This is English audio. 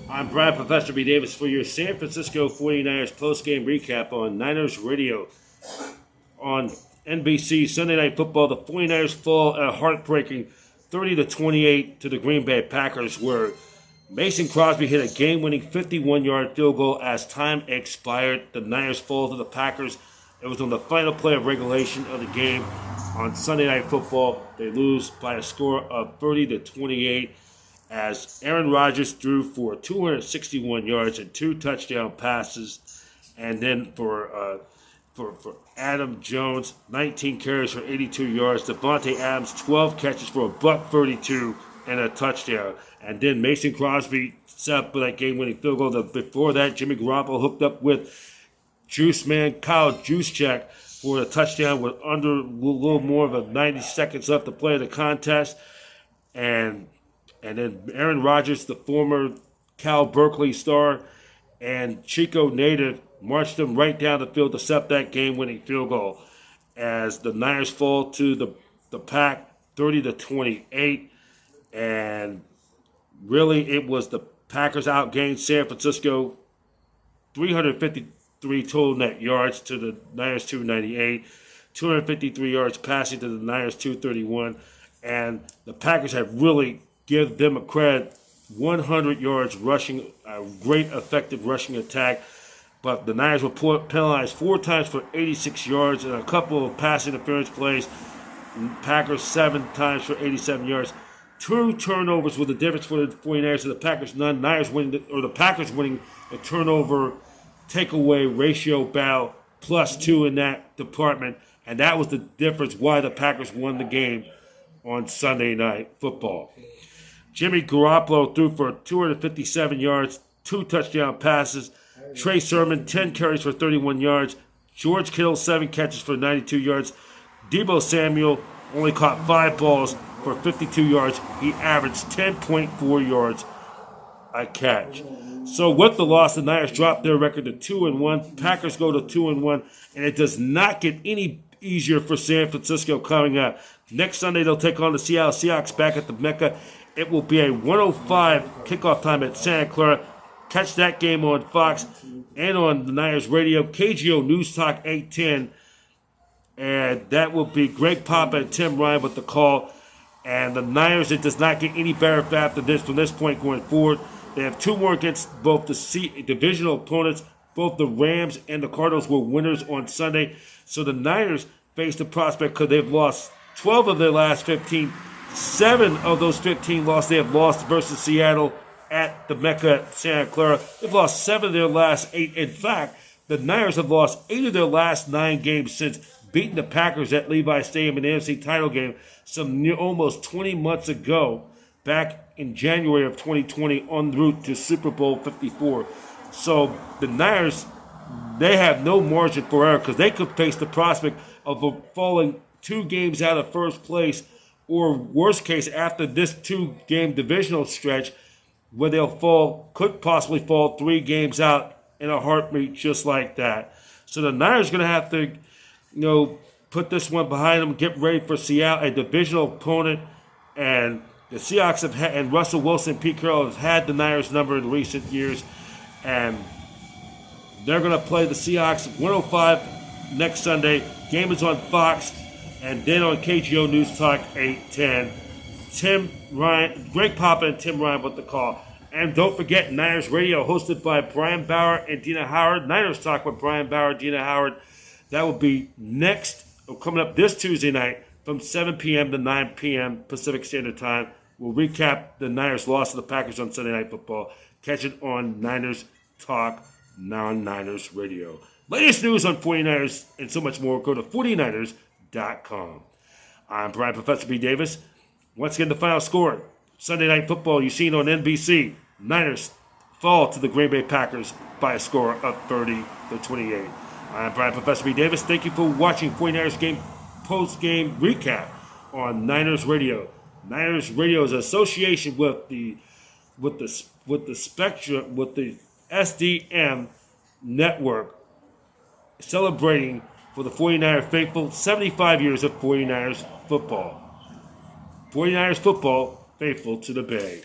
I'm Brian Professor B. Davis for your San Francisco 49ers postgame recap on Niners Radio. On NBC Sunday Night Football, the 49ers fall at a heartbreaking 30-28 to the Green Bay Packers, where Mason Crosby hit a game-winning 51-yard field goal as time expired. The Niners fall to the Packers. It was on the final play of regulation of the game. On Sunday Night Football, they lose by a score of 30-28 as Aaron Rodgers threw for 261 yards and 2 touchdown passes. And then for Adam Jones, 19 carries for 82 yards. Devontae Adams, 12 catches for $132 and a touchdown. And then Mason Crosby set up for that game-winning field goal. Before that, Jimmy Garoppolo hooked up with Juice Man Kyle Juszczyk for a touchdown with under a little more of 90 seconds left to play in the contest. And then Aaron Rodgers, the former Cal Berkeley star, and Chico native marched them right down the field to set up that game-winning field goal as the Niners fall to the Pack 30-28. And really, it was the Packers outgained San Francisco 353 total net yards to the Niners 298, 253 yards passing to the Niners 231, and the Packers have really give them a credit, 100 yards rushing, a great effective rushing attack. But the Niners were penalized 4 times for 86 yards and a couple of pass interference plays. Packers 7 times for 87 yards. 2 turnovers were the difference for the 49ers and the Packers. None. The Packers winning the turnover takeaway ratio battle +2 in that department. And that was the difference why the Packers won the game on Sunday Night Football. Jimmy Garoppolo threw for 257 yards, 2 touchdown passes. Trey Sermon, 10 carries for 31 yards. George Kittle, 7 catches for 92 yards. Deebo Samuel only caught 5 balls for 52 yards. He averaged 10.4 yards a catch. So with the loss, the Niners dropped their record to 2-1. Packers go to 2-1, and it does not get any easier for San Francisco coming up. Next Sunday, they'll take on the Seattle Seahawks back at the Mecca. It will be a 1:05 kickoff time at Santa Clara. Catch that game on Fox and on the Niners Radio, KGO News Talk 810. And that will be Greg Papa and Tim Ryan with the call. And the Niners, it does not get any better after this from this point going forward. They have 2 more against both the divisional opponents. Both the Rams and the Cardinals were winners on Sunday. So the Niners face the prospect because they've lost 12 of their last 15. 7 of those 15 losses they have lost versus Seattle at the Mecca at Santa Clara. They've lost 7 of their last 8. In fact, the Niners have lost 8 of their last 9 games since beating the Packers at Levi Stadium in the NFC title game almost 20 months ago, back in January of 2020 en route to Super Bowl 54. So the Niners, they have no margin for error because they could face the prospect of falling 2 games out of first place, or worst case, after this 2-game divisional stretch, where could possibly fall 3 games out in a heartbeat just like that. So the Niners are going to have to, put this one behind them, get ready for Seattle, a divisional opponent. And the Seahawks and Russell Wilson, Pete Carroll have had the Niners number in recent years. And they're going to play the Seahawks 105 next Sunday. Game is on Fox. And then on KGO News Talk 810, Tim Ryan, Greg Papa and Tim Ryan with the call. And don't forget, Niners Radio, hosted by Brian Bauer and Dina Howard. Niners Talk with Brian Bauer and Dina Howard. That will be coming up this Tuesday night from 7 p.m. to 9 p.m. Pacific Standard Time. We'll recap the Niners' loss to the Packers on Sunday Night Football. Catch it on Niners Talk, non-Niners Radio. Latest news on 49ers and so much more, go to 49ers.com. I'm Brian Professor B. Davis. Once again, the final score. Sunday Night Football, you've seen on NBC. Niners fall to the Green Bay Packers by a score of 30-28. I'm Brian Professor B. Davis. Thank you for watching 49ers game post-game recap on Niners Radio. Niners Radio is an association with the Spectrum, with the SDM network, celebrating for the 49er faithful 75 years of 49ers football. 49ers football, faithful to the Bay.